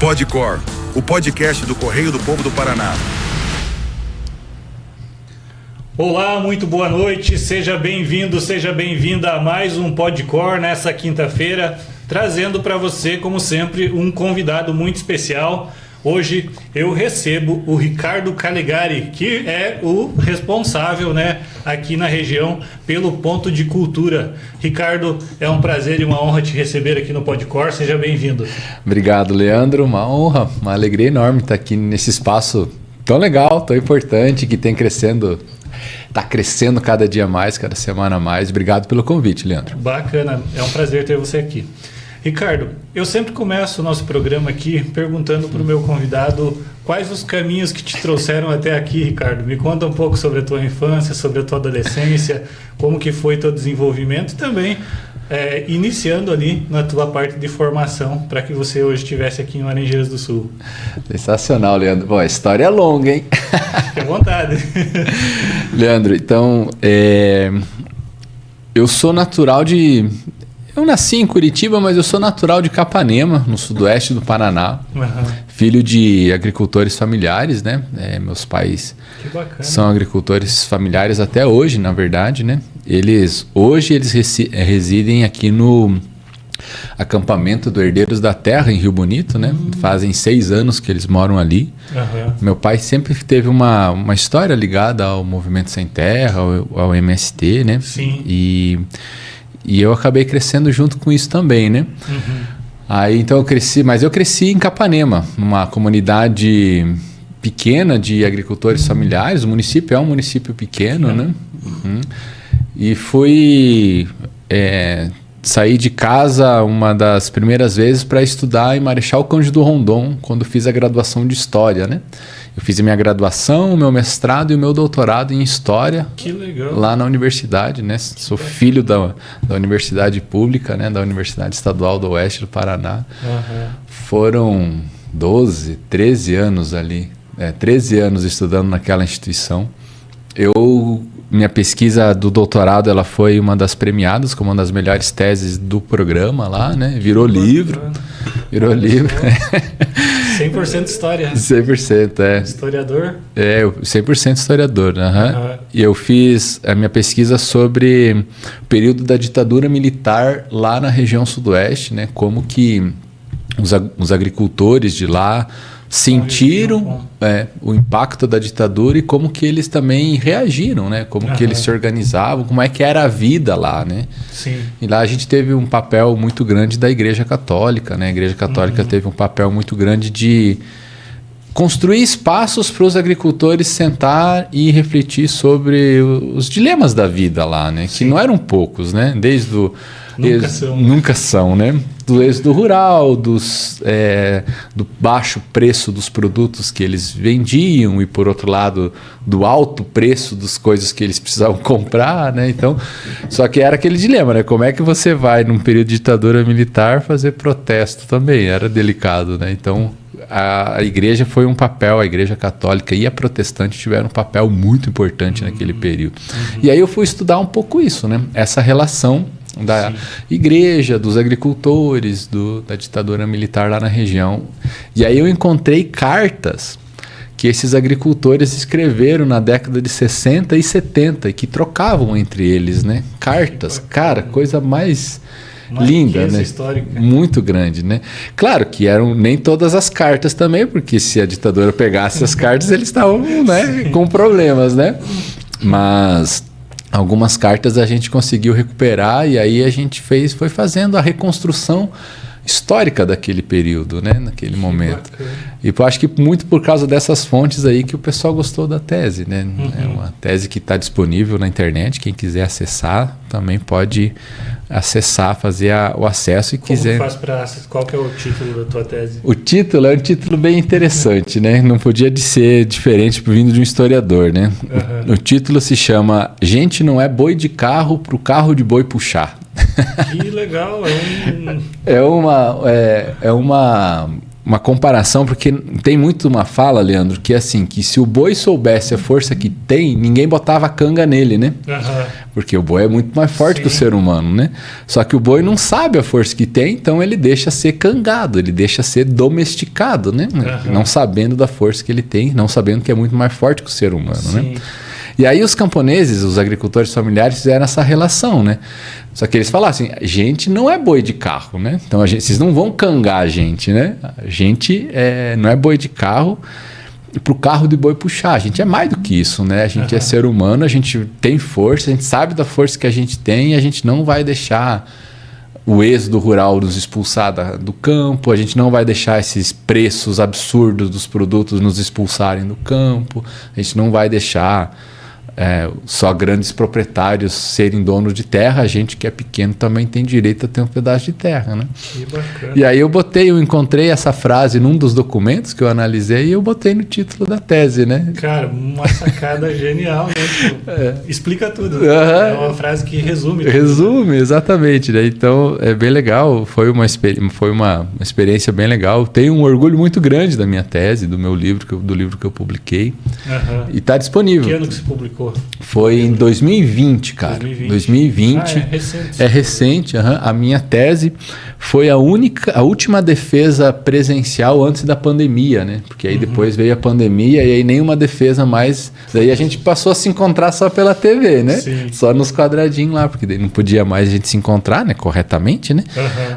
Podcor, o podcast do Correio do Povo do Paraná. Olá, muito boa noite, seja bem-vindo, seja bem-vinda a mais um Podcor nessa quinta-feira, trazendo para você, como sempre, um convidado muito especial. Hoje eu recebo o Ricardo Calegari, que é o responsável, aqui na região pelo Ponto de Cultura. Ricardo, é um prazer e uma honra te receber aqui no Podcor, seja bem-vindo. Obrigado, Leandro, uma honra, uma alegria enorme estar aqui nesse espaço tão legal, tão importante, que está crescendo cada dia mais, cada semana mais. Obrigado pelo convite, Leandro. Bacana, é um prazer ter você aqui. Ricardo, eu sempre começo o nosso programa aqui perguntando para o meu convidado quais os caminhos que te trouxeram até aqui, Ricardo. Me conta um pouco sobre a tua infância, sobre a tua adolescência, como que foi teu desenvolvimento e também iniciando ali na tua parte de formação para que você hoje estivesse aqui em Laranjeiras do Sul. Sensacional, Leandro. Bom, a história é longa, hein? Fique à vontade. Leandro, então, eu sou natural de... Eu nasci em Curitiba, mas eu sou natural de Capanema, no sudoeste do Paraná. Uhum. Filho de agricultores familiares, né? Meus pais são agricultores familiares até hoje, na verdade, né? Hoje eles residem aqui no acampamento do Herdeiros da Terra, em Rio Bonito, né? Fazem 6 anos que eles moram ali. Uhum. Meu pai sempre teve uma história ligada ao Movimento Sem Terra, ao MST, né? Sim. E eu acabei crescendo junto com isso também, né? Uhum. Aí então eu cresci em Capanema, numa comunidade pequena de agricultores familiares. O município é um município pequeno, né? Uhum. E fui sair de casa uma das primeiras vezes para estudar em Marechal Cândido Rondon, quando fiz a graduação de História, né? Eu fiz a minha graduação, o meu mestrado e o meu doutorado em História. Que legal. Lá na universidade, né? Sou filho da universidade pública, né? Da Universidade Estadual do Oeste do Paraná. Uhum. Foram 12, 13 anos ali. 13 anos estudando naquela instituição. Minha pesquisa do doutorado ela foi uma das premiadas como uma das melhores teses do programa lá, né? Virou livro. 100% história. 100%, Historiador? 100% historiador. Uhum. E eu fiz a minha pesquisa sobre o período da ditadura militar lá na região sudoeste, né? Como que os agricultores de lá sentiram o impacto da ditadura e como que eles também reagiram, né? Como que eles se organizavam, como é que era a vida lá, né? Sim. E lá a gente teve um papel muito grande da Igreja Católica, né? A Igreja Católica teve um papel muito grande de construir espaços para os agricultores sentar e refletir sobre os dilemas da vida lá, né? Sim. Que não eram poucos, né? Desde o... Nunca são, né? Do êxodo rural, do baixo preço dos produtos que eles vendiam e, por outro lado, do alto preço das coisas que eles precisavam comprar, né? Então, só que era aquele dilema, né? Como é que você vai, num período de ditadura militar, fazer protesto também? Era delicado, né? Então, a igreja foi um papel, a Igreja Católica e a protestante tiveram um papel muito importante naquele período. E aí eu fui estudar um pouco isso, né? Essa relação da igreja, dos agricultores, da ditadura militar lá na região. E aí eu encontrei cartas que esses agricultores escreveram na década de 60 e 70 e que trocavam entre eles, né? Cartas, cara, coisa mais linda, né? Histórica. Muito grande, né? Claro que eram nem todas as cartas também, porque se a ditadura pegasse as cartas, eles estavam, né, com problemas, né? Mas algumas cartas a gente conseguiu recuperar e aí a gente foi fazendo a reconstrução histórica daquele período, né? Naquele momento. Bacana. E eu acho que muito por causa dessas fontes aí que o pessoal gostou da tese, né? É uma tese que está disponível na internet, quem quiser acessar também pode acessar, fazer o acesso e Como quiser... faz para acessar? Qual que é o título da tua tese? O título é um título bem interessante, né? Não podia ser diferente vindo de um historiador, né? O título se chama Gente não é boi de carro pro carro de boi puxar. Que legal, uma comparação, porque tem muito uma fala, Leandro, que é assim, que se o boi soubesse a força que tem, ninguém botava canga nele, né? Aham. Porque o boi é muito mais forte que o ser humano, né? Só que o boi não sabe a força que tem, então ele deixa ser cangado, ele deixa ser domesticado, né? Não sabendo da força que ele tem, não sabendo que é muito mais forte que o ser humano, né? E aí os camponeses, os agricultores familiares fizeram essa relação, né? Só que eles falaram assim, gente não é boi de carro, né? Então vocês não vão cangar a gente, né? A gente não é boi de carro para o carro de boi puxar. A gente é mais do que isso, né? A gente é ser humano, a gente tem força, a gente sabe da força que a gente tem e a gente não vai deixar o êxodo rural nos expulsar do campo, a gente não vai deixar esses preços absurdos dos produtos nos expulsarem do campo, a gente não vai deixar só grandes proprietários serem donos de terra, a gente que é pequeno também tem direito a ter um pedaço de terra, né? Que bacana. E aí eu encontrei essa frase num dos documentos que eu analisei e eu botei no título da tese, né? Cara, uma sacada genial, né? Tipo, explica tudo. É uma frase que resume. Resume, exatamente, né? Então é bem legal, foi uma experiência bem legal. Tenho um orgulho muito grande da minha tese, do meu livro, do livro que eu publiquei. E está disponível. Que ano que você publicou? Foi em 2020, cara. 2020. É recente. É recente. A minha tese foi a última defesa presencial antes da pandemia, né? Porque aí depois veio a pandemia e aí nenhuma defesa mais. Daí a gente passou a se encontrar só pela TV, né? Sim. Só nos quadradinhos lá, porque daí não podia mais a gente se encontrar, né? Corretamente, né?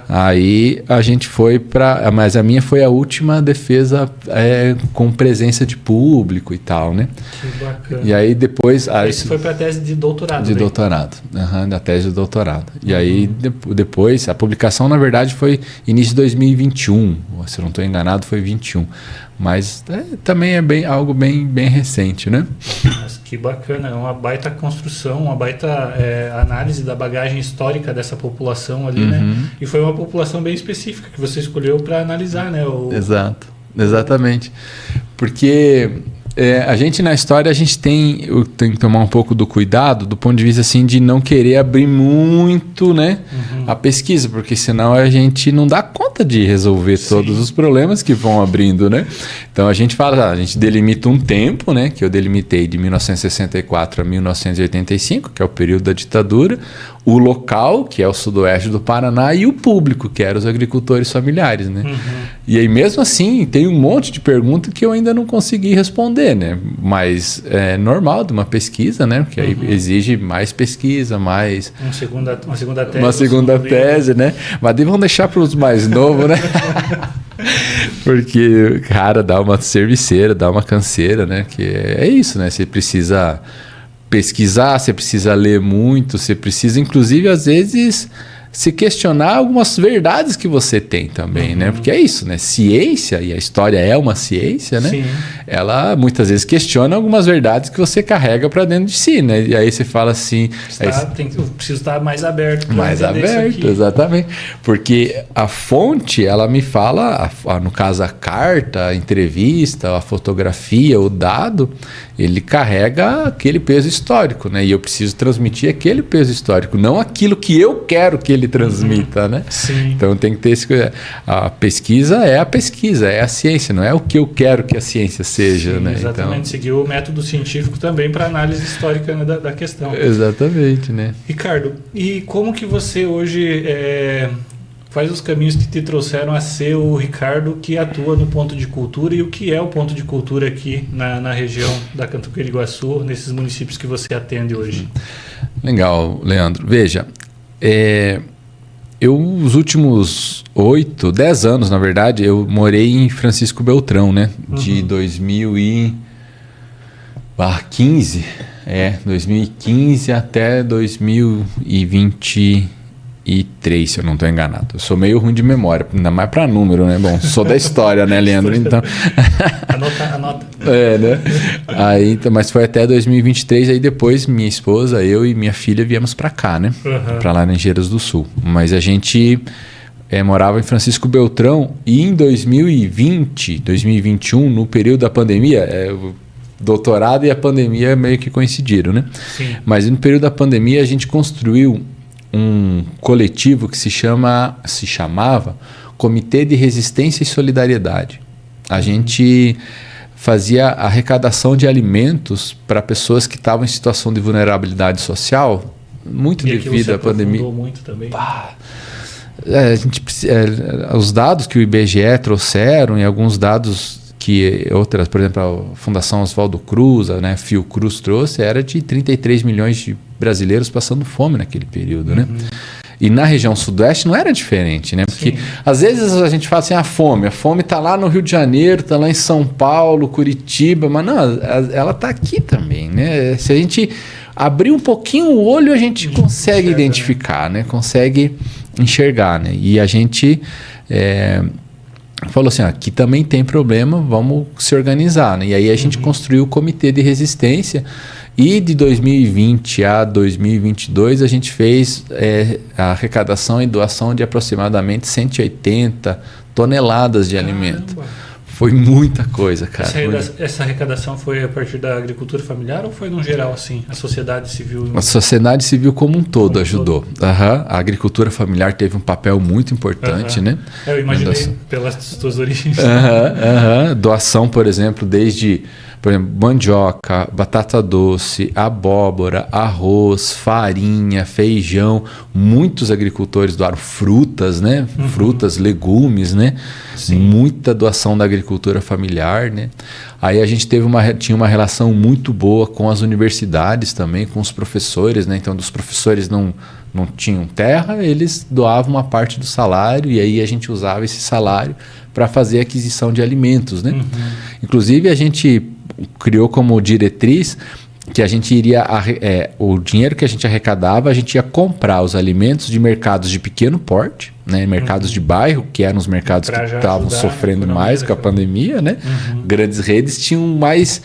Aí a gente foi para. Mas a minha foi a última defesa com presença de público e tal, né? Que bacana. E aí depois. Isso foi para a tese de doutorado. De doutorado, da tese de doutorado. E aí depois, a publicação na verdade foi início de 2021, se eu não estou enganado foi 21, mas também é algo bem recente, né? Mas que bacana, é uma baita construção, uma baita análise da bagagem histórica dessa população ali, né? E foi uma população bem específica que você escolheu para analisar, né? Exato, exatamente, porque a gente na história, a gente tem que tomar um pouco do cuidado do ponto de vista assim, de não querer abrir muito, né, a pesquisa, porque senão a gente não dá conta de resolver todos os problemas que vão abrindo, né? Então a gente fala, a gente delimita um tempo, né, que eu delimitei de 1964 a 1985, que é o período da ditadura, o local, que é o sudoeste do Paraná, e o público, que eram os agricultores familiares, né? E aí mesmo assim, tem um monte de perguntas que eu ainda não consegui responder, né? Mas é normal de uma pesquisa, né? Porque aí exige mais pesquisa, mais... Uma segunda tese. Uma segunda tese, né? Mas daí vamos deixar para os mais novos, né? Porque, cara, dá uma serviceira, dá uma canseira, né? Que é isso, né? Você precisa pesquisar, você precisa ler muito, você precisa, inclusive, às vezes, se questionar algumas verdades que você tem também, né? Porque é isso, né? Ciência, e a história é uma ciência, né? Sim. Ela muitas vezes questiona algumas verdades que você carrega para dentro de si, né? E aí você fala assim... Eu preciso estar mais aberto. Mais aberto, exatamente. Porque a fonte, ela me fala, no caso a carta, a entrevista, a fotografia, o dado, ele carrega aquele peso histórico, né? E eu preciso transmitir aquele peso histórico, não aquilo que eu quero que ele transmita, né? Sim. Então tem que ter esse... A pesquisa, é a ciência, não é o que eu quero que a ciência seja, sim, né? Exatamente, então, seguir o método científico também para análise histórica, né, da questão. Exatamente, né? Ricardo, e como que você hoje quais os caminhos que te trouxeram a ser o Ricardo que atua no ponto de cultura e o que é o ponto de cultura aqui na região da Cantuquira-Iguaçu, nesses municípios que você atende hoje? Legal, Leandro. Veja, eu, os últimos 10 anos, na verdade, eu morei em Francisco Beltrão, né? De 2015, 2015 até 2023, se eu não estou enganado. Eu sou meio ruim de memória, ainda mais para número, né? Bom, sou da história, né, Leandro? Então... Anota. Né? Aí, então, mas foi até 2023, aí depois minha esposa, eu e minha filha viemos para cá, né? Para lá em Engenheiros do Sul. Mas a gente morava em Francisco Beltrão e em 2020, 2021, no período da pandemia, o doutorado e a pandemia meio que coincidiram, né? Sim. Mas no período da pandemia a gente construiu um coletivo que se chamava Comitê de Resistência e Solidariedade. A gente fazia arrecadação de alimentos para pessoas que estavam em situação de vulnerabilidade social, muito devido à pandemia. Muito também. Os dados que o IBGE trouxeram e alguns dados que outras, por exemplo, a Fundação Oswaldo Cruz, né, Fiocruz trouxe, era de 33 milhões de brasileiros passando fome naquele período, né? E na região sudoeste não era diferente, né? Porque Sim. às vezes a gente fala assim, a fome está lá no Rio de Janeiro, está lá em São Paulo, Curitiba, mas não, ela está aqui também, né? Se a gente abrir um pouquinho o olho, a gente consegue identificar, né? Consegue enxergar, né? E a gente falou assim, aqui também tem problema, vamos se organizar, né? E aí a gente construiu o Comitê de Resistência. E de 2020 a 2022 a gente fez a arrecadação e doação de aproximadamente 180 toneladas de alimento. Foi muita coisa, cara. Essa arrecadação foi a partir da agricultura familiar ou foi no geral assim? A sociedade civil? A sociedade civil como um todo ajudou. A agricultura familiar teve um papel muito importante, né? Eu imaginei pelas suas origens. Doação, por exemplo, desde... Por exemplo, mandioca, batata doce, abóbora, arroz, farinha, feijão. Muitos agricultores doaram frutas, né? Frutas, legumes, né? Sim. Muita doação da agricultura familiar, né? Aí a gente tinha uma relação muito boa com as universidades também, com os professores, né? Então, os professores não tinham terra, eles doavam uma parte do salário e aí a gente usava esse salário para fazer aquisição de alimentos, né? Inclusive, a gente criou como diretriz que a gente iria... o dinheiro que a gente arrecadava, a gente ia comprar os alimentos de mercados de pequeno porte, né? Mercados de bairro, que eram os mercados que estavam sofrendo mais com a pandemia, né? Grandes redes tinham mais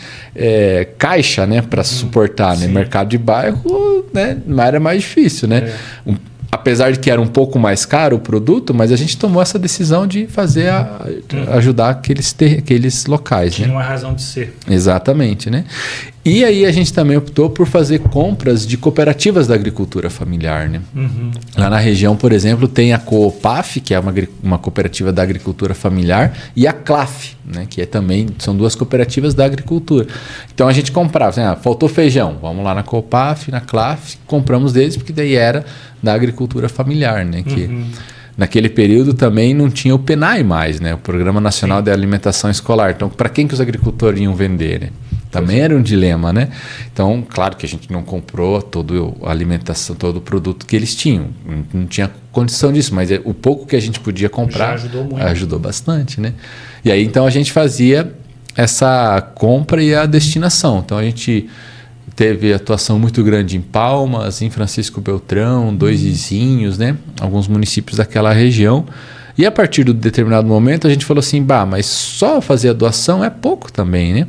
caixa, né? Para suportar, né? Mercado de bairro, né? Era mais difícil, né? Apesar de que era um pouco mais caro o produto, mas a gente tomou essa decisão de fazer ajudar aqueles locais. Tinha, né? uma razão de ser. Exatamente, né? E aí a gente também optou por fazer compras de cooperativas da agricultura familiar, né? Lá na região, por exemplo, tem a Coopaf, que é uma cooperativa da agricultura familiar, e a CLAF, né? Que também são duas cooperativas da agricultura. Então a gente comprava, assim, faltou feijão, vamos lá na Coopaf, na CLAF, compramos deles, porque daí era da agricultura familiar, né? Que naquele período também não tinha o PNAE mais, né? O Programa Nacional de Alimentação Escolar. Então, para quem que os agricultores iam vender, né? Também era um dilema, né? Então, claro que a gente não comprou toda a alimentação, todo o produto que eles tinham. Não tinha condição disso, mas o pouco que a gente podia comprar ajudou bastante, né? E aí, então, a gente fazia essa compra e a destinação. Então, a gente teve atuação muito grande em Palmas, em Francisco Beltrão, Dois Vizinhos, né? Alguns municípios daquela região. E a partir de um determinado momento a gente falou assim, mas só fazer a doação é pouco também, né?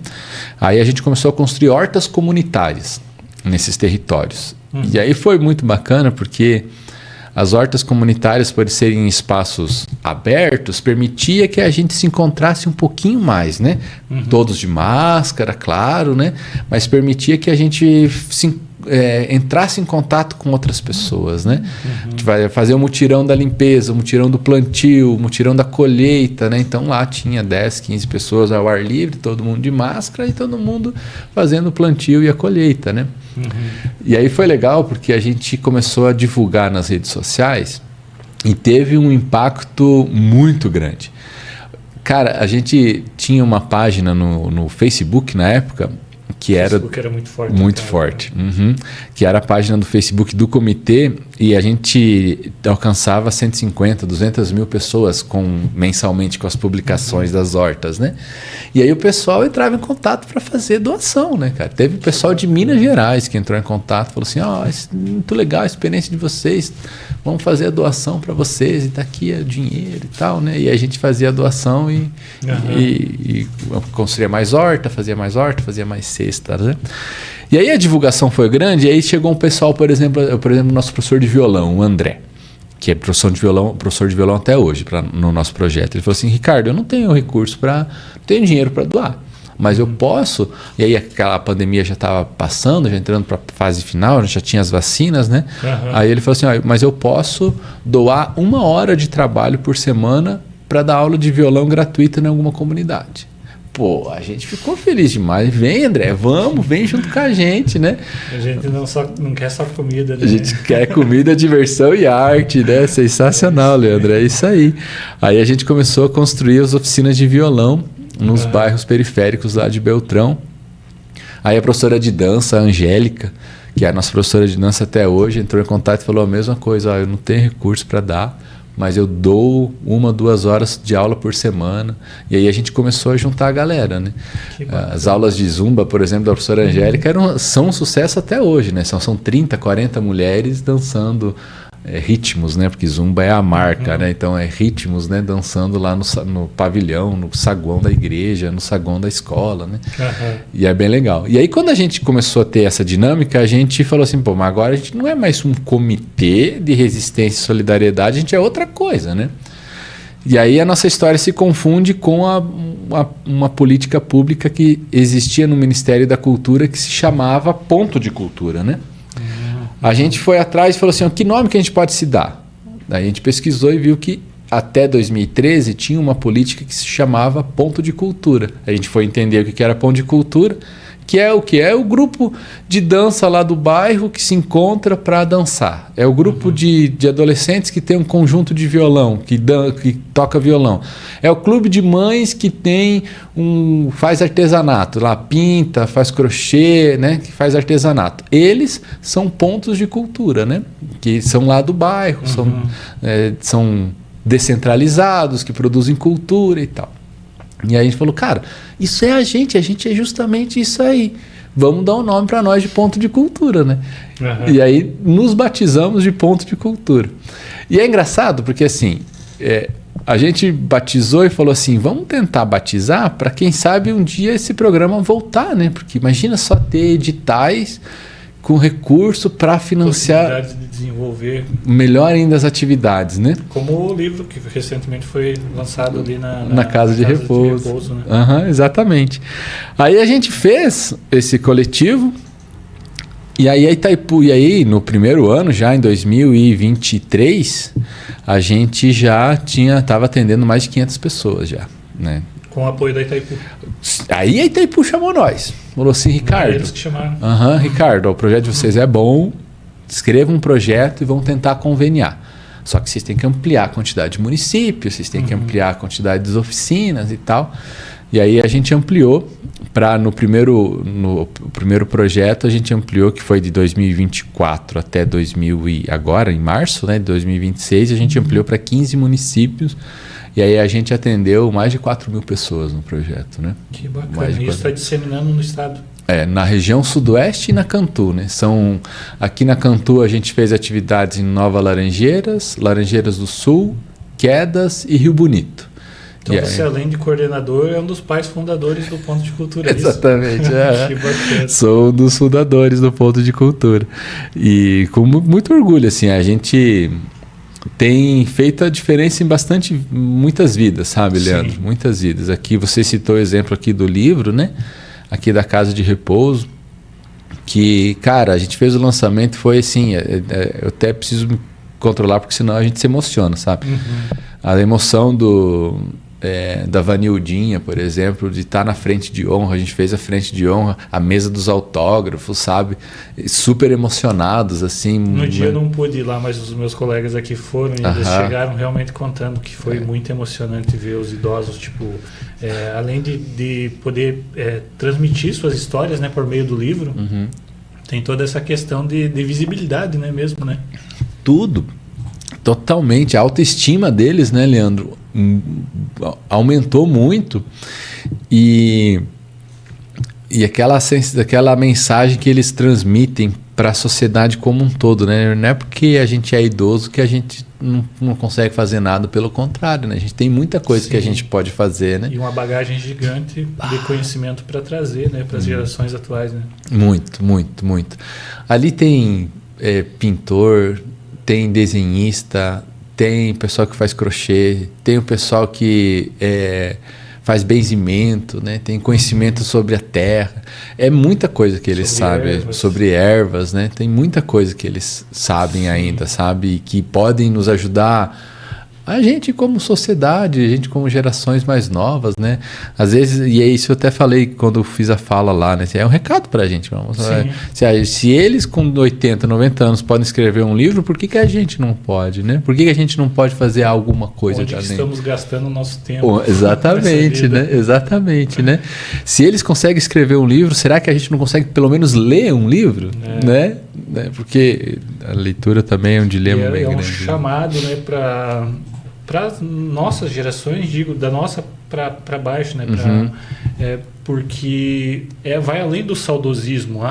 Aí a gente começou a construir hortas comunitárias nesses territórios. E aí foi muito bacana porque as hortas comunitárias, por serem em espaços abertos, permitia que a gente se encontrasse um pouquinho mais, né? Todos de máscara, claro, né? Mas permitia que a gente entrasse em contato com outras pessoas, né? A gente vai fazer o mutirão da limpeza, o mutirão do plantio, o mutirão da colheita, né? Então lá tinha 10, 15 pessoas ao ar livre, todo mundo de máscara e todo mundo fazendo o plantio e a colheita, né? E aí foi legal porque a gente começou a divulgar nas redes sociais e teve um impacto muito grande. Cara, a gente tinha uma página no Facebook na época que era muito forte. Muito forte. Que era a página do Facebook do comitê e a gente alcançava 150, 200 mil pessoas mensalmente com as publicações das hortas, né? E aí o pessoal entrava em contato para fazer doação, né, cara? Teve o pessoal de Minas Gerais que entrou em contato, falou assim, muito legal a experiência de vocês, vamos fazer a doação para vocês e tá aqui o dinheiro e tal, né? E a gente fazia a doação e construía mais horta, fazia mais cesta, né? E aí a divulgação foi grande, e aí chegou um pessoal, por exemplo, nosso professor de violão, o André, que é professor de violão até hoje no nosso projeto. Ele falou assim, Ricardo, eu não tenho recurso não tenho dinheiro para doar, mas eu posso, e aí aquela pandemia já estava passando, já entrando para a fase final, já tinha as vacinas, né? Aí ele falou assim, mas eu posso doar 1 hora de trabalho por semana para dar aula de violão gratuita em alguma comunidade. Pô, a gente ficou feliz demais. Vem, André, vem junto com a gente, né? A gente não quer só comida, né? A gente quer comida, diversão e arte, né? Sensacional, Leandro, é isso aí. Aí a gente começou a construir as oficinas de violão nos bairros periféricos lá de Beltrão. Aí a professora de dança, a Angélica, que é a nossa professora de dança até hoje, entrou em contato e falou a mesma coisa: eu não tenho recurso para dar, mas eu dou 1-2 horas de aula por semana. E aí a gente começou a juntar a galera, né? As aulas de zumba, por exemplo, da professora Angélica são um sucesso até hoje, né? São 30, 40 mulheres dançando ritmos, né? Porque zumba é a marca, né? Então é ritmos, né? Dançando lá no pavilhão, no saguão da igreja, no saguão da escola, né? E é bem legal. E aí quando a gente começou a ter essa dinâmica, a gente falou assim, pô, mas agora a gente não é mais um comitê de resistência e solidariedade, a gente é outra coisa, né? E aí a nossa história se confunde com uma política pública que existia no Ministério da Cultura que se chamava Ponto de Cultura, né? A gente foi atrás e falou assim, que nome que a gente pode se dar? Daí a gente pesquisou e viu que até 2013 tinha uma política que se chamava Ponto de Cultura. A gente foi entender o que era Ponto de Cultura, que é o que? É o grupo de dança lá do bairro que se encontra para dançar. É o grupo de adolescentes que tem um conjunto de violão, que toca violão. É o clube de mães que faz artesanato, lá pinta, faz crochê, né? Que faz artesanato. Eles são pontos de cultura, né? Que são lá do bairro, são descentralizados, que produzem cultura e tal. E aí a gente falou, cara, isso é a gente é justamente isso aí. Vamos dar um nome para nós de Ponto de Cultura, né? E aí nos batizamos de Ponto de Cultura. E é engraçado porque assim, a gente batizou e falou assim, vamos tentar batizar para quem sabe um dia esse programa voltar, né? Porque imagina só ter editais com recurso para financiar, de desenvolver melhor ainda as atividades, né? Como o livro que recentemente foi lançado ali na Casa de Repouso. Né? Exatamente. Aí a gente fez esse coletivo e aí a Itaipu, no primeiro ano, já em 2023, a gente já estava atendendo mais de 500 pessoas já, né? Com o apoio da Itaipu. Aí a Itaipu chamou nós. Falou assim, Ricardo. Eles que chamaram. Ricardo, o projeto de vocês é bom. Escreva um projeto e vão tentar conveniar. Só que vocês têm que ampliar a quantidade de municípios, vocês têm que ampliar a quantidade de oficinas e tal. E aí a gente ampliou no primeiro projeto, a gente ampliou, que foi de 2024 até agora, em março, né, de 2026, a gente ampliou para 15 municípios. E aí a gente atendeu mais de 4.000 pessoas no projeto, né? Que bacana. Isso está disseminando no estado. Na região sudoeste e na Cantu, né? Aqui na Cantu a gente fez atividades em Nova Laranjeiras, Laranjeiras do Sul, Quedas e Rio Bonito. Então você, além de coordenador, é um dos pais fundadores do Ponto de Cultura. Exatamente. Que bacana. Sou um dos fundadores do Ponto de Cultura. E com muito orgulho, assim, a gente tem feito a diferença em muitas vidas, sabe, Leandro? Sim. Muitas vidas. Aqui você citou o exemplo aqui do livro, né? Aqui da Casa de Repouso, que, cara, a gente fez o lançamento, foi assim, eu até preciso me controlar, porque senão a gente se emociona, sabe? A emoção da Vanildinha, por exemplo, de estar na frente de honra, a gente fez a frente de honra, a mesa dos autógrafos, sabe? Super emocionados, assim. No dia eu não pude ir lá, mas os meus colegas aqui foram e eles chegaram realmente contando que foi muito emocionante ver os idosos, tipo, além de poder transmitir suas histórias, né, por meio do livro, tem toda essa questão de visibilidade, né, mesmo, né? Tudo. Totalmente. A autoestima deles, né, Leandro, aumentou muito e aquela mensagem que eles transmitem para a sociedade como um todo, né? Não é porque a gente é idoso que a gente não consegue fazer nada, pelo contrário, né? A gente tem muita coisa que a gente pode fazer, né? E uma bagagem gigante de conhecimento para trazer, né, para as gerações atuais, né? Muito, muito, muito. Ali tem pintor, tem desenhista, tem pessoal que faz crochê, tem o pessoal que faz benzimento, né? Tem conhecimento sobre a terra. É muita coisa que eles sabem sobre ervas, né? Tem muita coisa que eles sabem ainda, sabe? E que podem nos ajudar A gente como sociedade, a gente como gerações mais novas, né? Às vezes, e é isso eu até falei quando eu fiz a fala lá, né? É um recado pra gente, vamos. Se eles com 80, 90 anos podem escrever um livro, por que a gente não pode, né? Por que a gente não pode fazer alguma coisa? Onde que estamos gastando o nosso tempo? Exatamente, né? Exatamente, né? Se eles conseguem escrever um livro, será que a gente não consegue pelo menos ler um livro, né? Porque a leitura também é um dilema bem grande. É um chamado, né, para as nossas gerações, digo, da nossa para baixo, né? Porque vai além do saudosismo.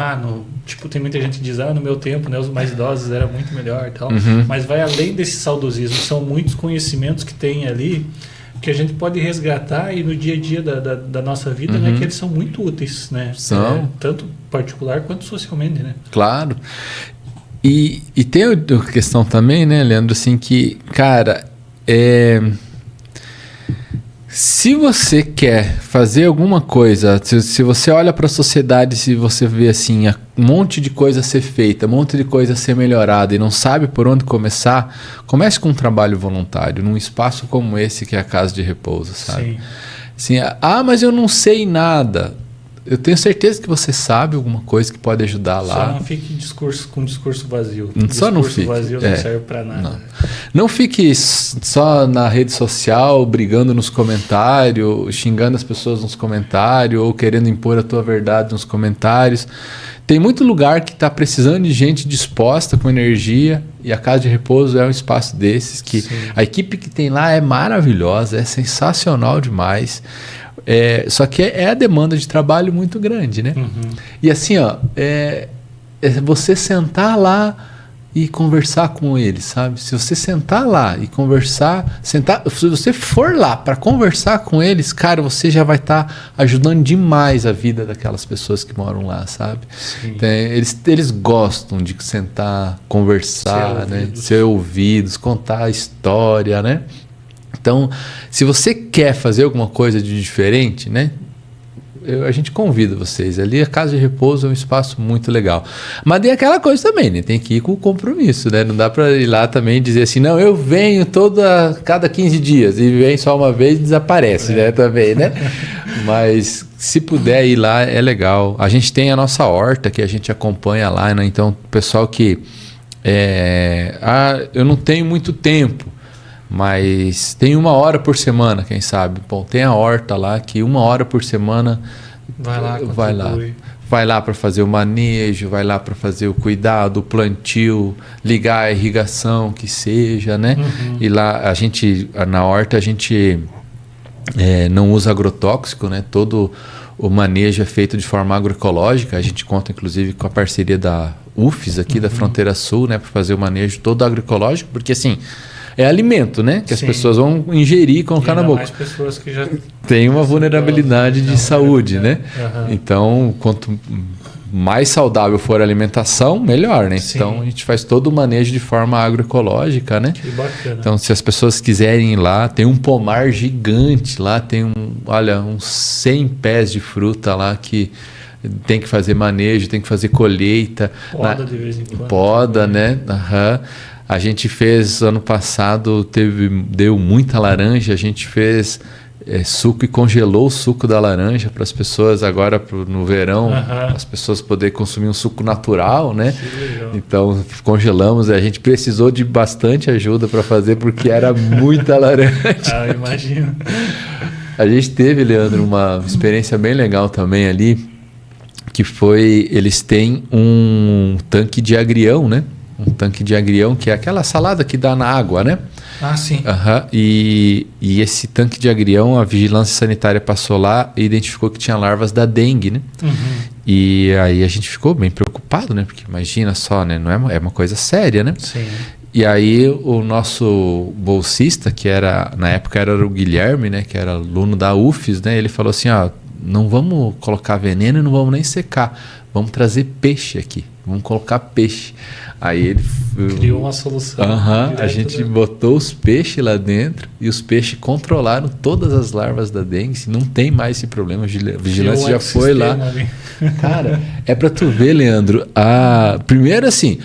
Tem muita gente que diz, no meu tempo, né, os mais idosos era muito melhor e tal. Mas vai além desse saudosismo. São muitos conhecimentos que tem ali que a gente pode resgatar e no dia a dia da nossa vida, né, que eles são muito úteis, né? Tanto particular quanto socialmente, né? Claro. E tem a questão também, né, Leandro, assim, que, cara, se você quer fazer alguma coisa, se você olha para a sociedade, se você vê assim, um monte de coisa a ser feita, um monte de coisa a ser melhorada e não sabe por onde começar, comece com um trabalho voluntário, num espaço como esse que é a Casa de Repouso, sabe? Sim. Assim, mas eu não sei nada. Eu tenho certeza que você sabe alguma coisa que pode ajudar lá. Só não fique com discurso vazio. Só não fique. Discurso vazio não serve para nada. Não fique só na rede social, brigando nos comentários, xingando as pessoas nos comentários, ou querendo impor a tua verdade nos comentários. Tem muito lugar que está precisando de gente disposta, com energia, e a Casa de Repouso é um espaço desses, que a equipe que tem lá é maravilhosa, é sensacional demais. Só que é a demanda de trabalho muito grande, né? E assim, você sentar lá e conversar com eles, sabe? Se você sentar lá e conversar, se você for lá para conversar com eles, cara, você já vai estar ajudando demais a vida daquelas pessoas que moram lá, sabe? Então, eles gostam de sentar, conversar, ser ouvidos, contar a história, né? Então, se você quer fazer alguma coisa de diferente, né? A gente convida vocês. Ali a Casa de Repouso é um espaço muito legal. Mas tem aquela coisa também, né? Tem que ir com compromisso, né? Não dá para ir lá também e dizer assim, não, eu venho cada 15 dias e vem só uma vez e desaparece, né? Também, né? Mas se puder ir lá, é legal. A gente tem a nossa horta que a gente acompanha lá, né? Então, o pessoal que... eu não tenho muito tempo, mas tem 1 hora por semana, quem sabe. Bom, tem a horta lá que 1 hora por semana vai lá para fazer o manejo, vai lá para fazer o cuidado, o plantio, ligar a irrigação, que seja, né? E lá na horta a gente não usa agrotóxico, né? Todo o manejo é feito de forma agroecológica. A gente conta inclusive com a parceria da UFES aqui da Fronteira Sul, né, para fazer o manejo todo agroecológico, porque assim, é alimento, né? Que as pessoas vão ingerir e colocar na boca. Mais pessoas que já tem uma vulnerabilidade de saúde, né? Então, quanto mais saudável for a alimentação, melhor, né? Então, a gente faz todo o manejo de forma agroecológica, né? Que bacana. Então, se as pessoas quiserem ir lá, tem um pomar gigante lá, tem uns 100 pés de fruta lá que tem que fazer manejo, tem que fazer colheita. Poda de vez em quando. Poda, né? A gente fez, ano passado, deu muita laranja, a gente fez suco e congelou o suco da laranja para as pessoas agora no verão, as pessoas poderem consumir um suco natural, né? Então, congelamos, a gente precisou de bastante ajuda para fazer, porque era muita laranja. Eu imagino. A gente teve, Leandro, uma experiência bem legal também ali, que foi, eles têm um tanque de agrião, né? Um tanque de agrião, que é aquela salada que dá na água, né? Sim. E esse tanque de agrião, a vigilância sanitária passou lá e identificou que tinha larvas da dengue, né? E aí a gente ficou bem preocupado, né? Porque imagina só, né? Não é uma coisa séria, né? Sim. E aí o nosso bolsista, que na época era o Guilherme, né? Que era aluno da UFES, né? Ele falou assim, não vamos colocar veneno e não vamos nem secar. Vamos trazer peixe aqui. Vamos colocar peixe. Aí ele criou uma solução. A gente botou os peixes lá dentro e os peixes controlaram todas as larvas da dengue. Não tem mais esse problema. A vigilância já foi lá. Ali. Cara, é para tu ver, Leandro. Primeiro assim,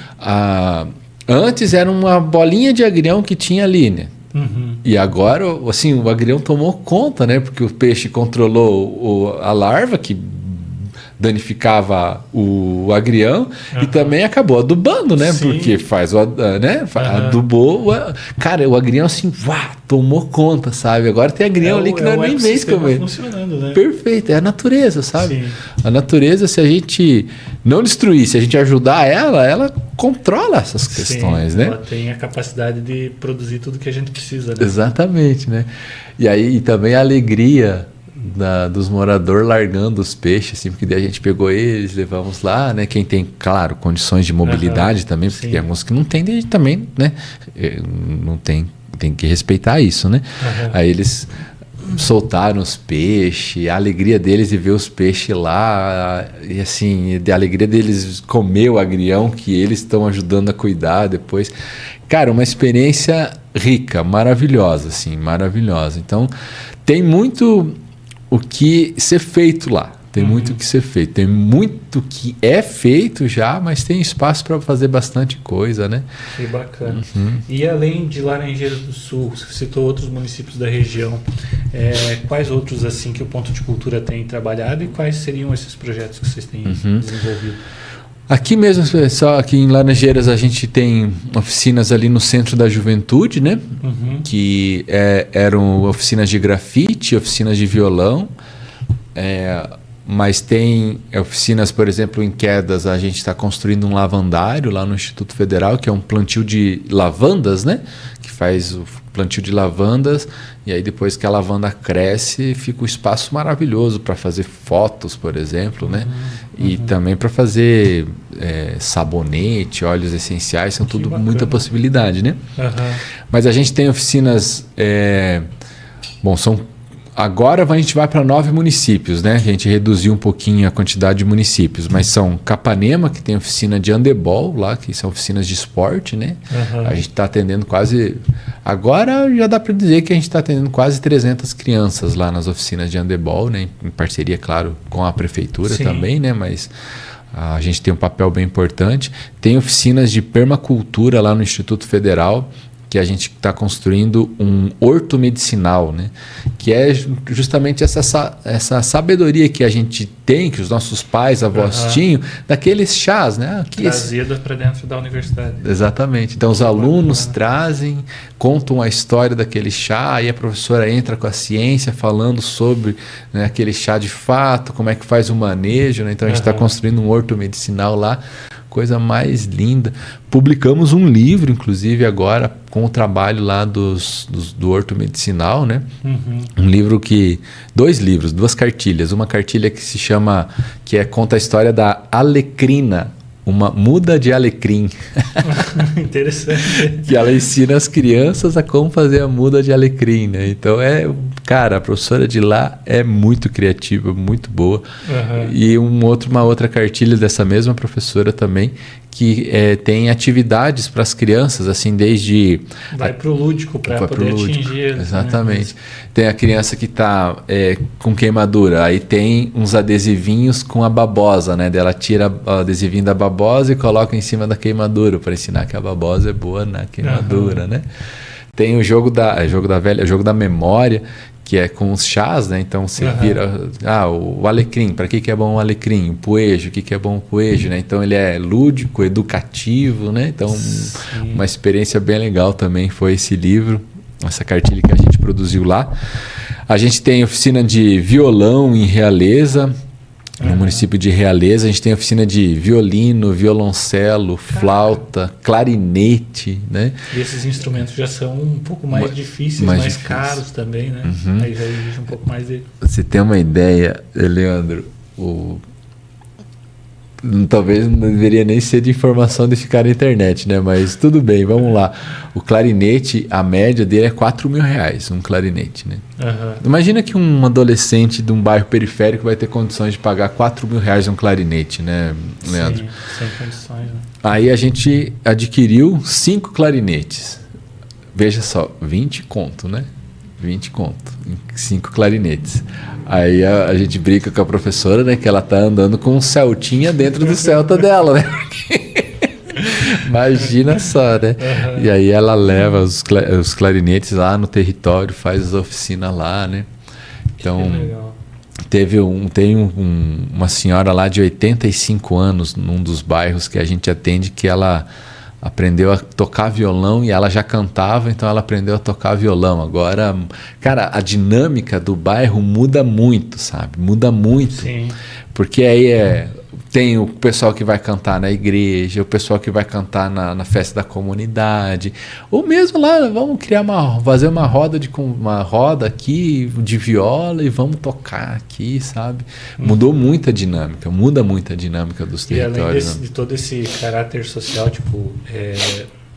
antes era uma bolinha de agrião que tinha ali, né? E agora, assim, o agrião tomou conta, né? Porque o peixe controlou a larva, que danificava o agrião, e também acabou adubando, né? Sim. Porque adubou. Cara, o agrião assim, tomou conta, sabe? Agora tem agrião ali que não é nem vez comer. Funcionando, né? Perfeito, é a natureza, sabe? Sim. A natureza, se a gente não destruir, se a gente ajudar ela controla essas questões, Sim, né? ela tem a capacidade de produzir tudo que a gente precisa, né? Exatamente, né? E aí também a alegria dos moradores largando os peixes, assim, porque daí a gente pegou eles, levamos lá, né? Quem tem, claro, condições de mobilidade também, porque tem alguns que não tem, daí também, né? Não tem que respeitar isso, né? Aí eles soltaram os peixes, a alegria deles de ver os peixes lá, e assim, a alegria deles comer o agrião que eles estão ajudando a cuidar depois. Cara, uma experiência rica, maravilhosa, assim, maravilhosa. Então, tem muito o que ser feito lá. Tem muito o que ser feito. Tem muito que é feito já, mas tem espaço para fazer bastante coisa, né? Que bacana. E além de Laranjeiras do Sul, você citou outros municípios da região. Quais outros assim que o Ponto de Cultura tem trabalhado e quais seriam esses projetos que vocês têm desenvolvido? Aqui mesmo, só aqui em Laranjeiras, a gente tem oficinas ali no Centro da Juventude, né? Que eram oficinas de grafite, oficinas de violão, mas tem oficinas, por exemplo, em Quedas, a gente está construindo um lavandário lá no Instituto Federal, que é um plantio de lavandas, né? Que faz o plantio de lavandas, e aí depois que a lavanda cresce, fica um espaço maravilhoso para fazer fotos, por exemplo, né? E também para fazer sabonete, óleos essenciais, são tudo muita possibilidade, né? Mas a gente tem oficinas, agora a gente vai para 9 municípios, né? A gente reduziu um pouquinho a quantidade de municípios, mas são Capanema, que tem oficina de handebol lá, que são oficinas de esporte, né? A gente está atendendo quase... Agora já dá para dizer que a gente está atendendo quase 300 crianças lá nas oficinas de handebol, né? Em parceria, claro, com a prefeitura também, né? Mas a gente tem um papel bem importante. Tem oficinas de permacultura lá no Instituto Federal, que a gente está construindo um horto medicinal, né? Que é justamente essa sabedoria que a gente tem, que os nossos pais, avós tinham, daqueles chás, né? Trazida para dentro da universidade. Exatamente. Então os alunos trazem, contam a história daquele chá, aí a professora entra com a ciência falando sobre, né, aquele chá de fato, como é que faz o manejo, né? Então a gente está construindo um horto medicinal lá. Coisa mais linda. Publicamos um livro, inclusive, agora, com o trabalho lá do Horto Medicinal, né? Um livro dois livros, 2 cartilhas. Uma cartilha que se chama, conta a história da alecrina, uma muda de alecrim. Interessante. Que ela ensina as crianças a como fazer a muda de alecrim, né? Então cara, a professora de lá é muito criativa, muito boa. E uma outra cartilha dessa mesma professora também, que tem atividades para as crianças, assim, desde... Vai para o lúdico, para poder atingir. Exatamente. Né? Tem a criança que está com queimadura, aí tem uns adesivinhos com a babosa, né? Ela tira o adesivinho da babosa e coloca em cima da queimadura, para ensinar que a babosa é boa na queimadura, né? Tem o jogo da memória, que é com os chás, né? Então você vira... o alecrim, para que é bom o alecrim? O poejo, o que é bom o poejo, né? Então ele é lúdico, educativo, né? Então uma experiência bem legal também foi esse livro, essa cartilha que a gente produziu lá. A gente tem oficina de violão em Realeza, no município de Realeza. A gente tem oficina de violino, violoncelo, flauta, clarinete, né? E esses instrumentos já são um pouco mais difíceis, mais caros também, né? Aí já exige um pouco mais de... Você tem uma ideia, Leandro, talvez não deveria nem ser de informação de ficar na internet, né? Mas tudo bem, vamos lá. O clarinete, a média dele é R$4.000, um clarinete, né? Imagina que um adolescente de um bairro periférico vai ter condições de pagar R$4.000 um clarinete, né, Leandro? Sim, sem condições, né? Aí a gente adquiriu 5 clarinetes. Veja só, 20 conto, né? 20 conto, 5 clarinetes. Aí a gente brinca com a professora, né? Que ela tá andando com um Celtinha dentro do Celta dela, né? Imagina só, né? E aí ela leva os clarinetes lá no território, faz as oficinas lá, né? Então, tem uma senhora lá de 85 anos num dos bairros que a gente atende, que ela aprendeu a tocar violão e ela já cantava, então ela aprendeu a tocar violão. Agora, cara, a dinâmica do bairro muda muito, sabe? Muda muito. Sim. Porque aí tem o pessoal que vai cantar na igreja, o pessoal que vai cantar na festa da comunidade, ou mesmo lá, vamos fazer uma roda aqui de viola e vamos tocar aqui, sabe? Muda muito a dinâmica dos territórios. E além né? de todo esse caráter social, tipo,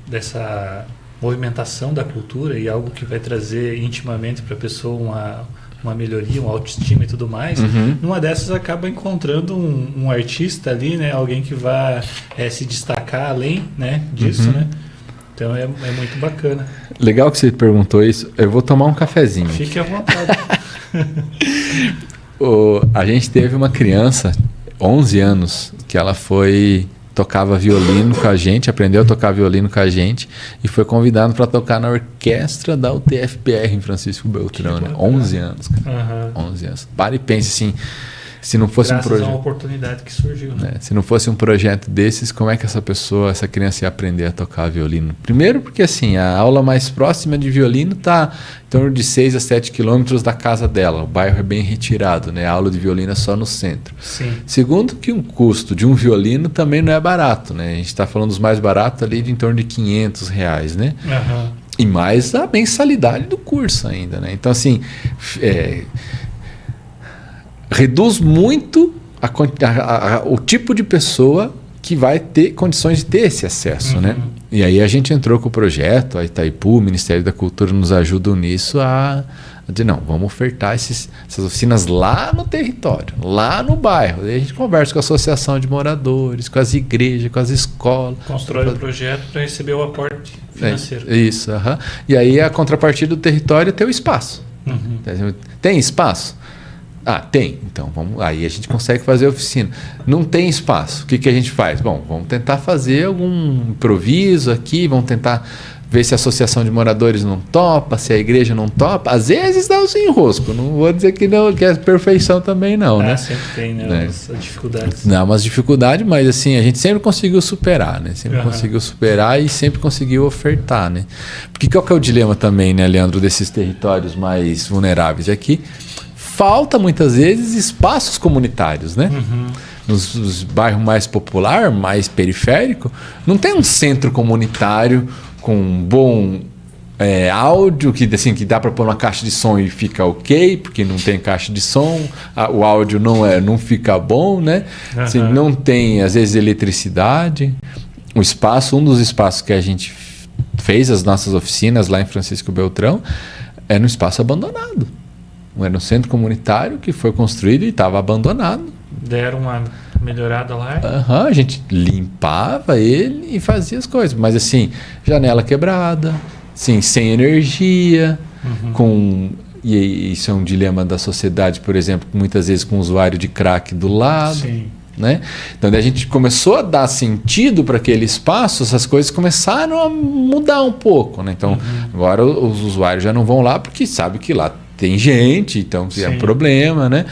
dessa movimentação da cultura e algo que vai trazer intimamente para a pessoa uma melhoria, uma autoestima e tudo mais, numa dessas acaba encontrando um artista ali, né? Alguém que vai se destacar além, né, disso, né? Então é muito bacana. Legal que você perguntou isso. Eu vou tomar um cafezinho. Fique à vontade. A gente teve uma criança, 11 anos, que ela tocava violino com a gente, aprendeu a tocar violino com a gente e foi convidado para tocar na orquestra da UTFPR em Francisco Beltrão, né? 11 anos, cara. 11 anos. Para e pense assim, se não fosse Graças um projeto, a uma oportunidade que surgiu, né? se não fosse um projeto desses, como é que essa criança ia aprender a tocar violino? Primeiro porque assim, a aula mais próxima de violino está em torno de 6 a 7 quilômetros da casa dela. O bairro é bem retirado, né? A aula de violino é só no centro. Sim. Segundo que um custo de um violino também não é barato, né? A gente está falando dos mais baratos ali de em torno de R$500, né? E mais a mensalidade do curso ainda, né? Então assim, reduz muito o tipo de pessoa que vai ter condições de ter esse acesso, né? E aí a gente entrou com o projeto, a Itaipu, o Ministério da Cultura nos ajudam nisso a dizer, não, vamos ofertar essas oficinas lá no território, lá no bairro. Aí a gente conversa com a associação de moradores, com as igrejas, com as escolas. Constrói o projeto para receber o aporte financeiro. Isso, E aí a contrapartida do território é ter o espaço. Tem espaço? Tem. Então, aí a gente consegue fazer a oficina. Não tem espaço. O que a gente faz? Bom, vamos tentar fazer algum improviso aqui, vamos tentar ver se a associação de moradores não topa, se a igreja não topa. Às vezes dá um enrosco. Não vou dizer que não, que é perfeição também não, né? Sempre tem, né? As dificuldades. Não, umas dificuldades, mas assim, a gente sempre conseguiu superar, né? Sempre conseguiu superar e sempre conseguiu ofertar, né? Porque qual que é o dilema também, né, Leandro, desses territórios mais vulneráveis aqui? Falta muitas vezes espaços comunitários, né? Nos bairros mais popular, mais periférico, não tem um centro comunitário com um bom áudio que dá para pôr uma caixa de som e fica ok, porque não tem caixa de som, o áudio não fica bom, né? Assim, não tem às vezes eletricidade. Um dos espaços que a gente fez as nossas oficinas lá em Francisco Beltrão é no espaço abandonado. Era um centro comunitário que foi construído e estava abandonado. Deram uma melhorada lá. A gente limpava ele e fazia as coisas. Mas assim, janela quebrada, assim, sem energia, e isso é um dilema da sociedade, por exemplo, muitas vezes com o usuário de crack do lado. Sim. Né? Então a gente começou a dar sentido para aquele espaço, essas coisas começaram a mudar um pouco. Né? Então agora os usuários já não vão lá porque sabem que lá tem gente, então é um problema, né?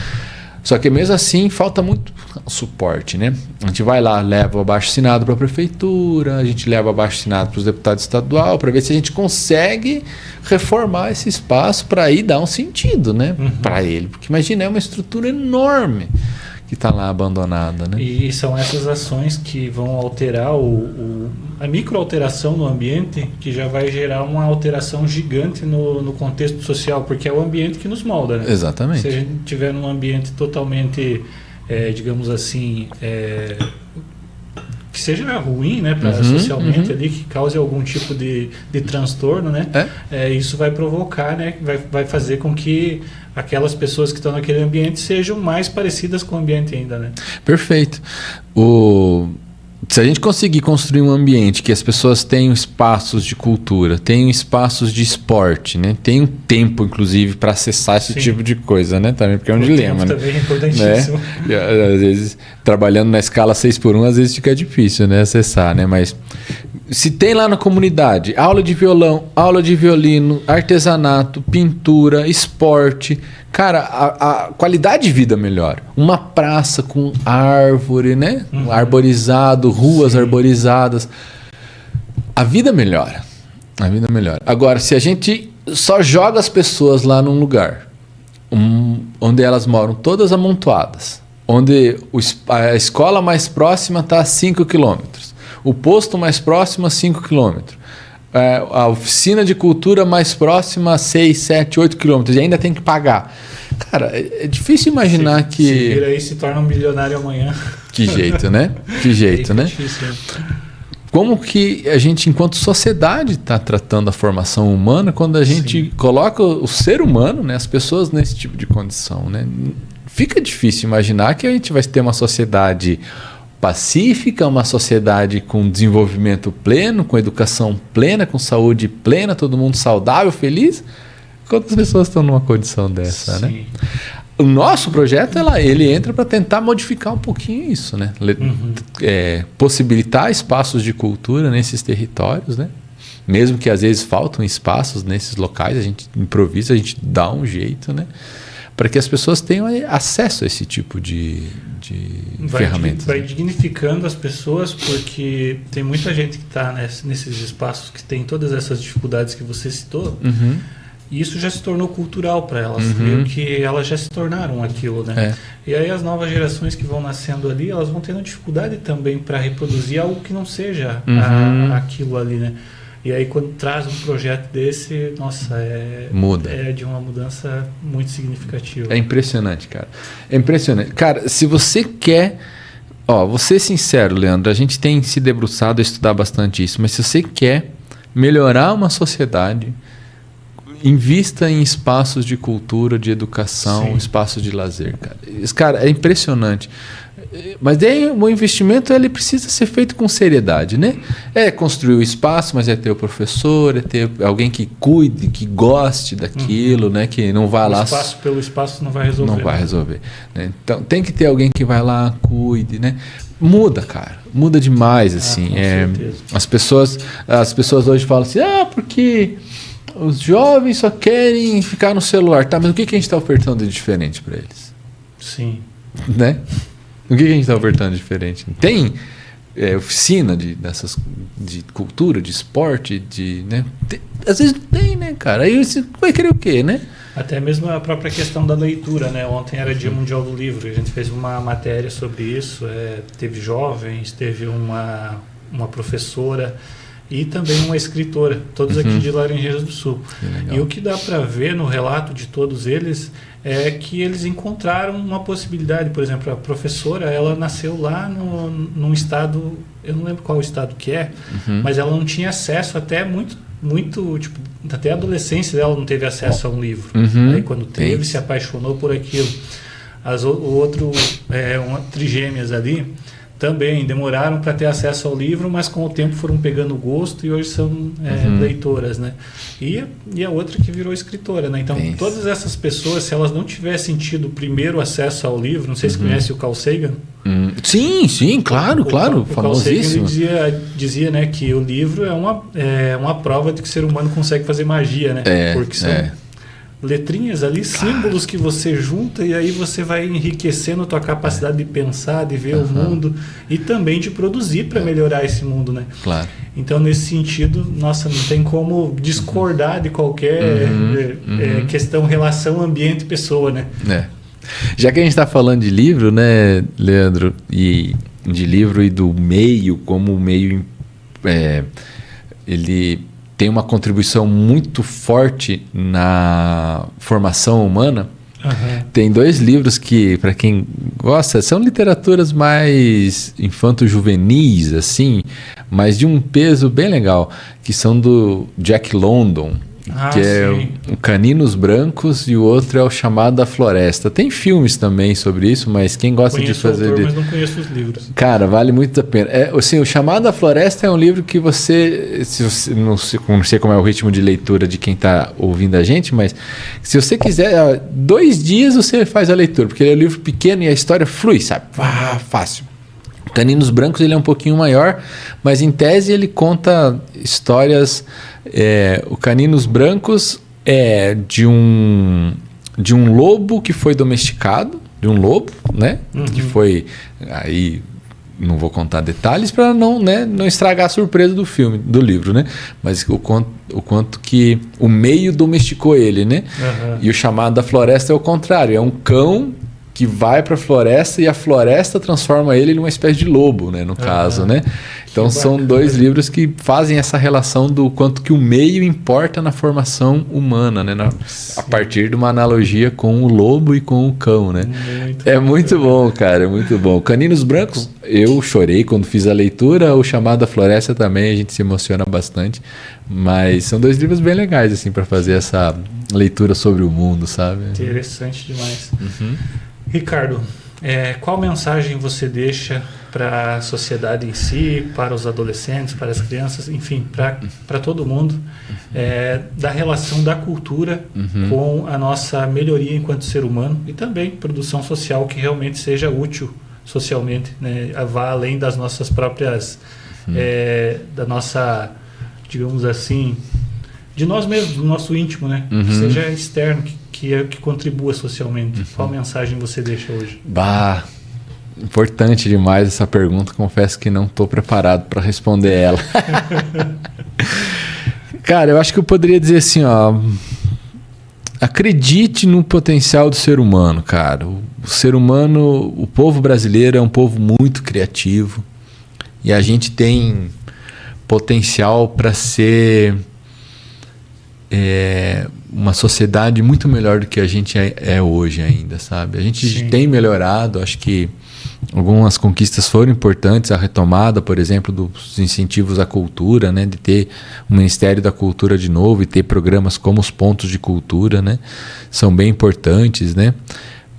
Só que mesmo assim falta muito suporte, né? A gente vai lá, leva o abaixo-assinado para a prefeitura, a gente leva o abaixo-assinado para os deputados estaduais para ver se a gente consegue reformar esse espaço para aí dar um sentido, né? Para ele, porque imagina, é uma estrutura enorme que está lá abandonada, né? E são essas ações que vão alterar a microalteração no ambiente, que já vai gerar uma alteração gigante no contexto social, porque é o ambiente que nos molda, né? Exatamente. Se a gente tiver num ambiente totalmente, digamos assim, que seja ruim, né, socialmente ali, que cause algum tipo de transtorno, né? Isso vai provocar, né? Vai fazer com que aquelas pessoas que estão naquele ambiente sejam mais parecidas com o ambiente ainda, né? Perfeito. Se a gente conseguir construir um ambiente que as pessoas tenham espaços de cultura, tenham espaços de esporte, né? Tenham tempo, inclusive, para acessar esse tipo de coisa, né? Também porque é um dilema, né? Também é importantíssimo. E, às vezes, trabalhando na escala 6x1, às vezes fica difícil, né, acessar, né? Mas se tem lá na comunidade aula de violão, aula de violino, artesanato, pintura, esporte, cara, a qualidade de vida melhora. Uma praça com árvore, né? Arborizado, ruas arborizadas. A vida melhora. A vida melhora. Agora, se a gente só joga as pessoas lá num lugar onde elas moram todas amontoadas, onde a escola mais próxima está a 5 quilômetros, o posto mais próximo a 5 quilômetros, a oficina de cultura mais próxima a 6, 7, 8 quilômetros, e ainda tem que pagar. Cara, é difícil imaginar que... Se vira aí, se torna um milionário amanhã. Que jeito, né? Que jeito, né? Difícil, né? Como que a gente, enquanto sociedade, está tratando a formação humana quando a gente coloca o ser humano, né, as pessoas nesse tipo de condição, né? Fica difícil imaginar que a gente vai ter uma sociedade pacífica, uma sociedade com desenvolvimento pleno, com educação plena, com saúde plena, todo mundo saudável, feliz. Quantas pessoas estão numa condição dessa, né? O nosso projeto, ele entra para tentar modificar um pouquinho isso, né? Possibilitar espaços de cultura nesses territórios, né? Mesmo que às vezes faltam espaços nesses locais, a gente improvisa, a gente dá um jeito, né? Para que as pessoas tenham acesso a esse tipo de ferramentas. Vai dignificando as pessoas, porque tem muita gente que está nesses espaços que tem todas essas dificuldades que você citou. E isso já se tornou cultural para elas, meio que elas já se tornaram aquilo, né? E aí as novas gerações que vão nascendo ali, elas vão tendo dificuldade também para reproduzir algo que não seja aquilo ali, né? E aí quando traz um projeto desse, nossa, é de uma mudança muito significativa. É impressionante, cara. É impressionante. Cara, se você quer... vou ser sincero, Leandro, a gente tem se debruçado a estudar bastante isso, mas se você quer melhorar uma sociedade... Invista em espaços de cultura, de educação, espaços de lazer, cara. Cara, é impressionante. Mas daí o investimento ele precisa ser feito com seriedade, né? É construir o espaço, mas é ter o professor, é ter alguém que cuide, que goste daquilo, né? Que não vá lá... Pelo espaço não vai resolver. Não vai resolver. Né? Então tem que ter alguém que vai lá, cuide, né? Muda, cara. Muda demais, assim. Com certeza. As pessoas hoje falam assim, porque... Os jovens só querem ficar no celular. Tá, mas o que a gente está ofertando de diferente para eles? Sim. Né? O que a gente está ofertando de diferente? Tem oficina de cultura, de esporte, né? Às vezes não tem, né, cara? Aí você vai querer o quê, né? Até mesmo a própria questão da leitura, né? Ontem era Dia Mundial do Livro. A gente fez uma matéria sobre isso. Teve jovens, teve uma professora... E também uma escritora, todos aqui de Laranjeiras do Sul. E o que dá para ver no relato de todos eles é que eles encontraram uma possibilidade. Por exemplo, a professora, ela nasceu lá num estado, eu não lembro qual estado que é, mas ela não tinha acesso até muito, tipo, até a adolescência dela não teve acesso a um livro. Aí quando teve, se apaixonou por aquilo. O outro, trigêmeas ali, também demoraram para ter acesso ao livro, mas com o tempo foram pegando gosto e hoje são leitoras, né? E a outra que virou escritora, né? Então, todas essas pessoas, se elas não tivessem tido o primeiro acesso ao livro, não sei se conhece o Carl Sagan. Sim, claro, o Carl famosíssimo. Sagan dizia, né, que o livro é uma prova de que o ser humano consegue fazer magia, né? Porque são letrinhas ali, símbolos que você junta e aí você vai enriquecendo a tua capacidade de pensar, de ver o mundo e também de produzir para melhorar esse mundo, né? Claro. Então, nesse sentido, nossa, não tem como discordar de qualquer questão, relação ambiente-pessoa, né? Já que a gente está falando de livro, né, Leandro, e de livro e do meio, como o meio ele tem uma contribuição muito forte na formação humana. Tem 2 livros que, para quem gosta, são literaturas mais infanto-juvenis, assim, mas de um peso bem legal, que são do Jack London, que é o Caninos Brancos, e o outro é o Chamado da Floresta. Tem filmes também sobre isso, mas quem gosta de fazer... Conheço o autor, mas não conheço os livros. Cara, vale muito a pena. Assim, o Chamado da Floresta é um livro que você... não sei como é o ritmo de leitura de quem está ouvindo a gente, mas se você quiser, 2 dias você faz a leitura, porque ele é um livro pequeno e a história flui, sabe? Fácil. Caninos Brancos ele é um pouquinho maior, mas em tese ele conta histórias... o Caninos Brancos é de um lobo que foi domesticado, de um lobo, né? Que foi... Aí não vou contar detalhes para não estragar a surpresa do filme, do livro, né? Mas o quanto que o meio domesticou ele, né? E o Chamado da Floresta é o contrário, é um cão que vai para a floresta e a floresta transforma ele numa espécie de lobo, né, no caso, né? Então são 2 livros que fazem essa relação do quanto que o meio importa na formação humana, né? A partir de uma analogia com o lobo e com o cão, né? Muito bom, cara, é muito bom. Caninos Brancos, eu chorei quando fiz a leitura, o Chamado da Floresta também, a gente se emociona bastante, mas são 2 livros bem legais, assim, para fazer essa leitura sobre o mundo, sabe? Interessante demais. Ricardo, qual mensagem você deixa para a sociedade em si, para os adolescentes, para as crianças, enfim, para todo mundo, da relação da cultura com a nossa melhoria enquanto ser humano e também produção social que realmente seja útil socialmente, né? Vá além das nossas próprias, da nossa, digamos assim, de nós mesmos, do nosso íntimo, né? Que seja externo, que contribua socialmente. Qual mensagem você deixa hoje? Importante demais essa pergunta. Confesso que não estou preparado para responder ela. Cara, eu acho que eu poderia dizer assim, acredite no potencial do ser humano, cara. O ser humano, o povo brasileiro é um povo muito criativo e a gente tem potencial para ser uma sociedade muito melhor do que a gente é hoje ainda, sabe? A gente tem melhorado, acho que algumas conquistas foram importantes, a retomada, por exemplo, dos incentivos à cultura, né? De ter o Ministério da Cultura de novo e ter programas como os Pontos de Cultura, né? São bem importantes, né?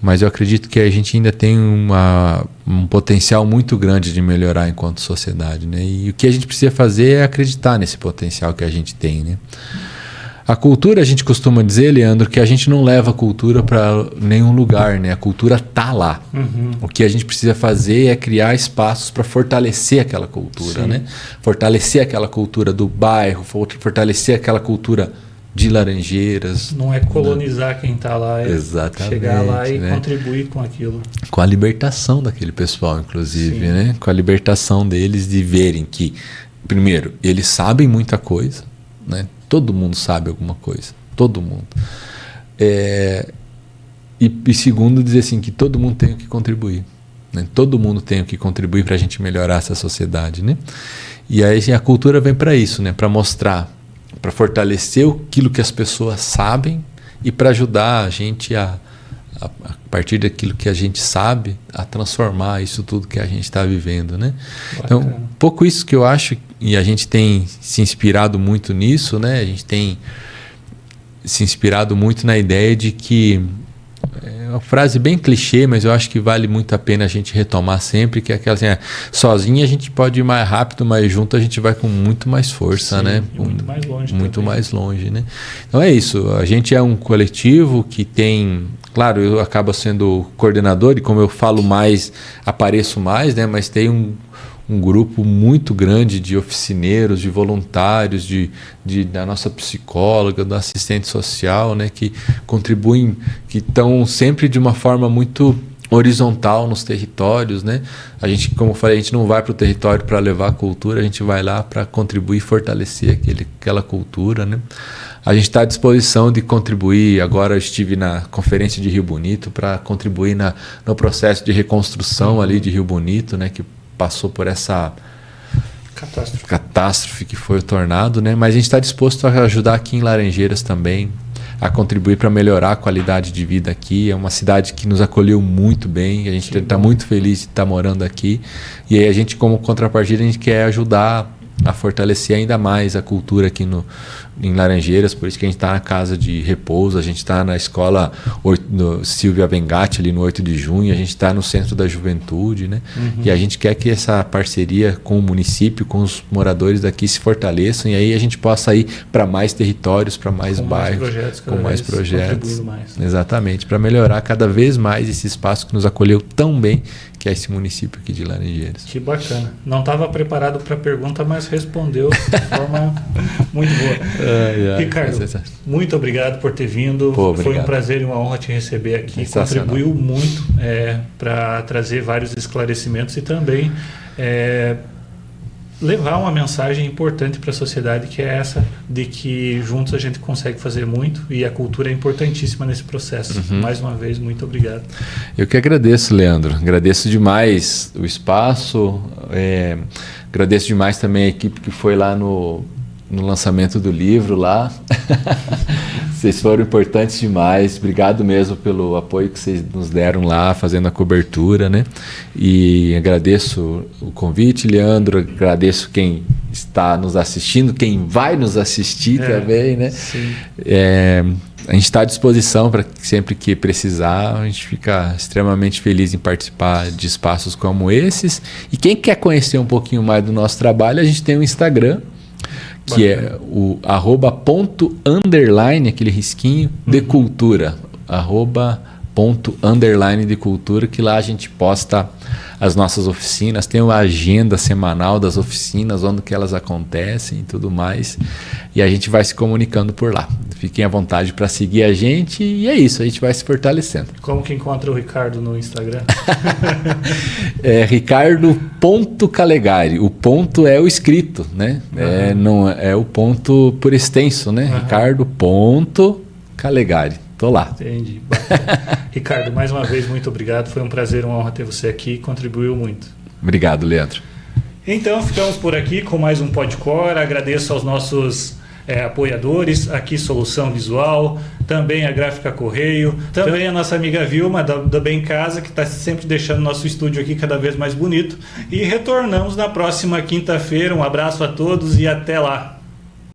Mas eu acredito que a gente ainda tem um potencial muito grande de melhorar enquanto sociedade, né? E o que a gente precisa fazer é acreditar nesse potencial que a gente tem, né? A cultura, a gente costuma dizer, Leandro, que a gente não leva a cultura para nenhum lugar, né? A cultura está lá. O que a gente precisa fazer é criar espaços para fortalecer aquela cultura, né? Fortalecer aquela cultura do bairro, fortalecer aquela cultura de Laranjeiras. Não é colonizar quem está lá, é exatamente, chegar lá e contribuir com aquilo. Com a libertação daquele pessoal, inclusive, né? Com a libertação deles de verem que, primeiro, eles sabem muita coisa, né? Todo mundo sabe alguma coisa. Todo mundo. E segundo, dizer assim, que todo mundo tem que contribuir. Né? Todo mundo tem que contribuir para a gente melhorar essa sociedade. Né? E aí assim, a cultura vem para isso, né? Para mostrar, para fortalecer aquilo que as pessoas sabem e para ajudar a gente a partir daquilo que a gente sabe, a transformar isso tudo que a gente está vivendo, né? Então, um pouco isso que eu acho, e a gente tem se inspirado muito nisso, né? A gente tem se inspirado muito na ideia de que, é uma frase bem clichê, mas eu acho que vale muito a pena a gente retomar sempre, que é aquela assim, sozinho a gente pode ir mais rápido, mas junto a gente vai com muito mais força, né? Muito mais longe. Muito mais longe, né? Então é isso, a gente é um coletivo que tem... Claro, eu acabo sendo coordenador e como eu falo mais, apareço mais, né? Mas tem um grupo muito grande de oficineiros, de voluntários, da nossa psicóloga, do assistente social, né? Que contribuem, que estão sempre de uma forma muito horizontal nos territórios, né? A gente, como eu falei, a gente não vai para o território para levar a cultura, a gente vai lá para contribuir e fortalecer aquela cultura, né? A gente está à disposição de contribuir. Agora eu estive na conferência de Rio Bonito para contribuir no processo de reconstrução ali de Rio Bonito, né, que passou por essa catástrofe que foi o tornado, né? Mas a gente está disposto a ajudar aqui em Laranjeiras também, a contribuir para melhorar a qualidade de vida aqui. É uma cidade que nos acolheu muito bem, a gente está muito feliz de estar morando aqui. E aí a gente, como contrapartida, a gente quer ajudar a fortalecer ainda mais a cultura aqui em Laranjeiras, por isso que a gente está na casa de repouso, a gente está na escola Silvia Vengatti, ali no 8 de junho, a gente está no Centro da Juventude, né? E a gente quer que essa parceria com o município, com os moradores daqui se fortaleçam e aí a gente possa ir para mais territórios, para mais bairros, com mais projetos. Exatamente, para melhorar cada vez mais esse espaço que nos acolheu tão bem, que é esse município aqui de Laranjeiras. Que bacana. Não estava preparado para a pergunta, mas respondeu de forma muito boa. Ricardo, muito obrigado por ter vindo. Foi um prazer e uma honra te receber aqui. Contribuiu muito para trazer vários esclarecimentos e também levar uma mensagem importante para a sociedade, que é essa de que juntos a gente consegue fazer muito e a cultura é importantíssima nesse processo. Mais uma vez, muito obrigado. Eu que agradeço, Leandro. Agradeço demais o espaço, agradeço demais também a equipe que foi lá no lançamento do livro lá. Vocês foram importantes demais. Obrigado mesmo pelo apoio que vocês nos deram lá, fazendo a cobertura, né? E agradeço o convite, Leandro. Agradeço quem está nos assistindo, quem vai nos assistir também, né? Sim. A gente está à disposição para sempre que precisar. A gente fica extremamente feliz em participar de espaços como esses. E quem quer conhecer um pouquinho mais do nosso trabalho, a gente tem um Instagram, que é o @_, aquele risquinho, de cultura. @_ de cultura, que lá a gente posta as nossas oficinas, tem uma agenda semanal das oficinas, onde que elas acontecem e tudo mais. E a gente vai se comunicando por lá. Fiquem à vontade para seguir a gente e é isso, a gente vai se fortalecendo. Como que encontra o Ricardo no Instagram? É ricardo.calegari. O ponto é o escrito, né? Não é o ponto por extenso, né? Ricardo.calegari. Tô lá. Entendi. Ricardo, mais uma vez, muito obrigado. Foi um prazer, uma honra ter você aqui. Contribuiu muito. Obrigado, Leandro. Então, ficamos por aqui com mais um Podcor. Agradeço aos nossos apoiadores, aqui Solução Visual, também a Gráfica Correio, também a nossa amiga Vilma, da Bem Casa, que está sempre deixando nosso estúdio aqui cada vez mais bonito. E retornamos na próxima quinta-feira. Um abraço a todos e até lá.